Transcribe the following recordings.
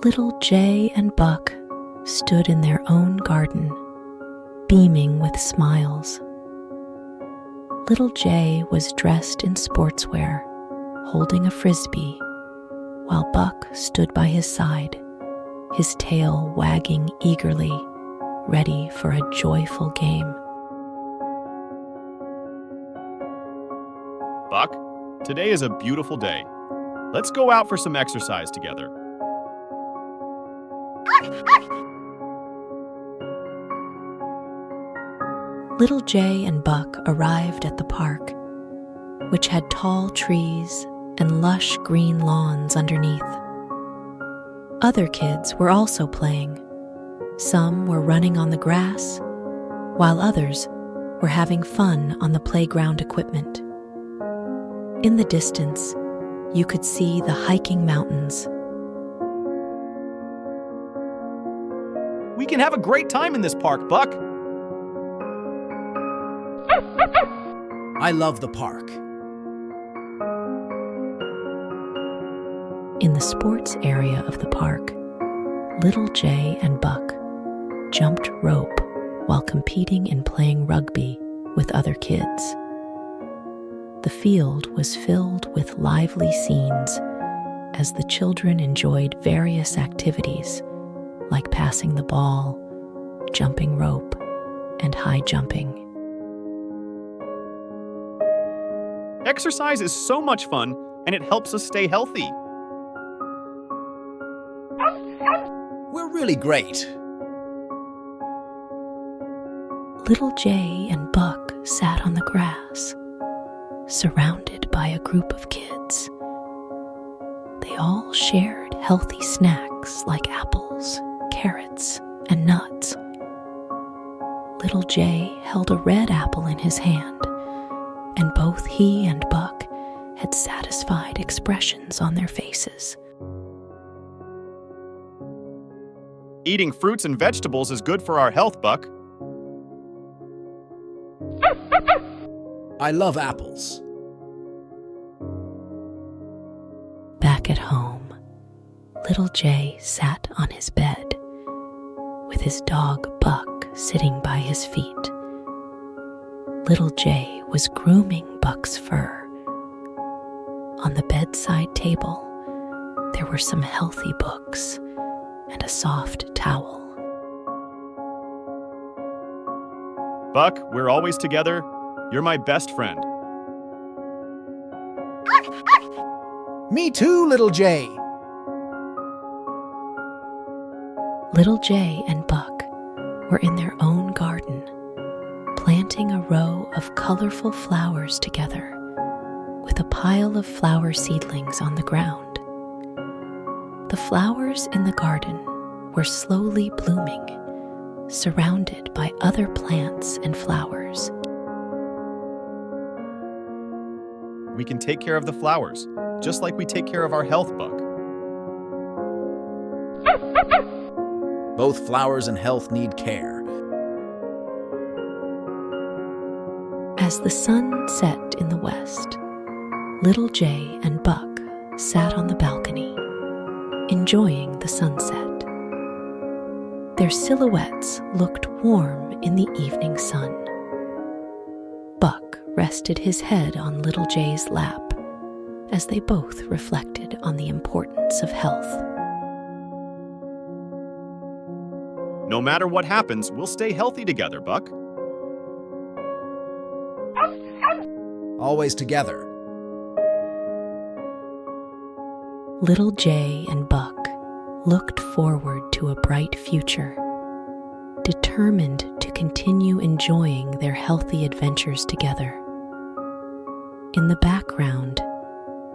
Little Jay and Buck stood in their own garden, beaming with smiles. Little Jay was dressed in sportswear, holding a frisbee, while Buck stood by his side, his tail wagging eagerly, ready for a joyful game. Buck, today is a beautiful day. Let's go out for some exercise together. Little Jay and Buck arrived at the park, which had tall trees and lush green lawns underneath. Other kids were also playing. Some were running on the grass, while others were having fun on the playground equipment. In the distance, you could see the hiking mountains. We can have a great time in this park, Buck. I love the park. In the sports area of the park, Little Jay and Buck jumped rope while competing in playing rugby with other kids. The field was filled with lively scenes as the children enjoyed various activities like passing the ball, jumping rope, and high jumping. Exercise is so much fun, and it helps us stay healthy. We're really great. Little Jay and Buck sat on the grass, surrounded by a group of kids. They all shared healthy snacks like apples, carrots, and nuts. Little Jay held a red apple in his hand, and both he and Buck had satisfied expressions on their faces. Eating fruits and vegetables is good for our health, Buck. I love apples. Back at home, Little Jay sat on his bed, with his dog Buck sitting by his feet. Little Jay was grooming Buck's fur. On the bedside table, there were some healthy books and a soft towel. Buck, we're always together. You're my best friend. Me too, Little Jay. Little Jay and Buck were in their own garden, planting a row of colorful flowers together, with a pile of flower seedlings on the ground. The flowers in the garden were slowly blooming, surrounded by other plants and flowers. We can take care of the flowers, just like we take care of our health, Buck. Both flowers and health need care. As the sun set in the west, Little Jay and Buck sat on the balcony, enjoying the sunset. Their silhouettes looked warm in the evening sun. Buck rested his head on Little Jay's lap as they both reflected on the importance of health. No matter what happens, we'll stay healthy together, Buck. Always together. Little Jay and Buck looked forward to a bright future, determined to continue enjoying their healthy adventures together. In the background,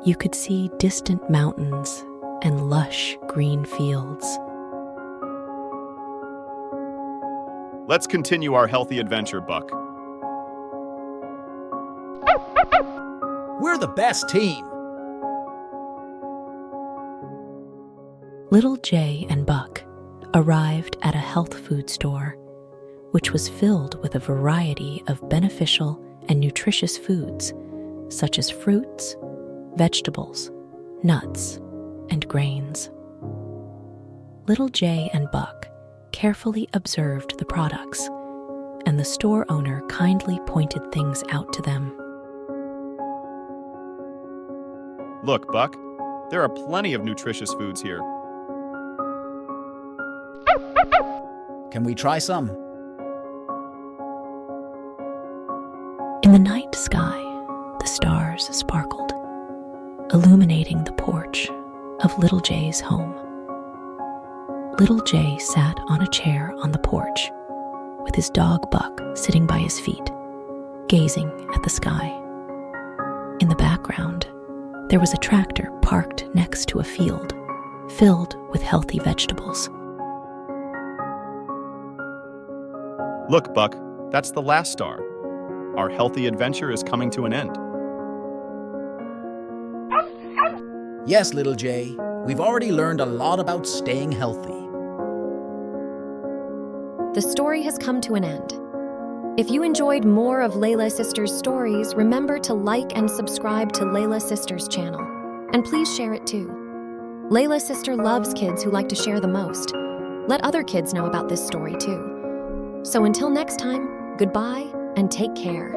you could see distant mountains and lush green fields. Let's continue our healthy adventure, Buck. We're the best team. Little Jay and Buck arrived at a health food store, which was filled with a variety of beneficial and nutritious foods, such as fruits, vegetables, nuts, and grains. Little Jay and Buck carefully observed the products, and the store owner kindly pointed things out to them. Look, Buck, there are plenty of nutritious foods here. Can we try some? In the night sky, the stars sparkled, illuminating the porch of Little Jay's home. Little Jay sat on a chair on the porch, with his dog Buck sitting by his feet, gazing at the sky. In the background, there was a tractor parked next to a field, filled with healthy vegetables. Look, Buck, that's the last star. Our healthy adventure is coming to an end. Yes, Little Jay. We've already learned a lot about staying healthy. The story has come to an end. If you enjoyed more of Layla Sisters stories, remember to like and subscribe to Layla Sisters channel. And please share it too. Layla Sister loves kids who like to share the most. Let other kids know about this story too. So until next time, goodbye and take care.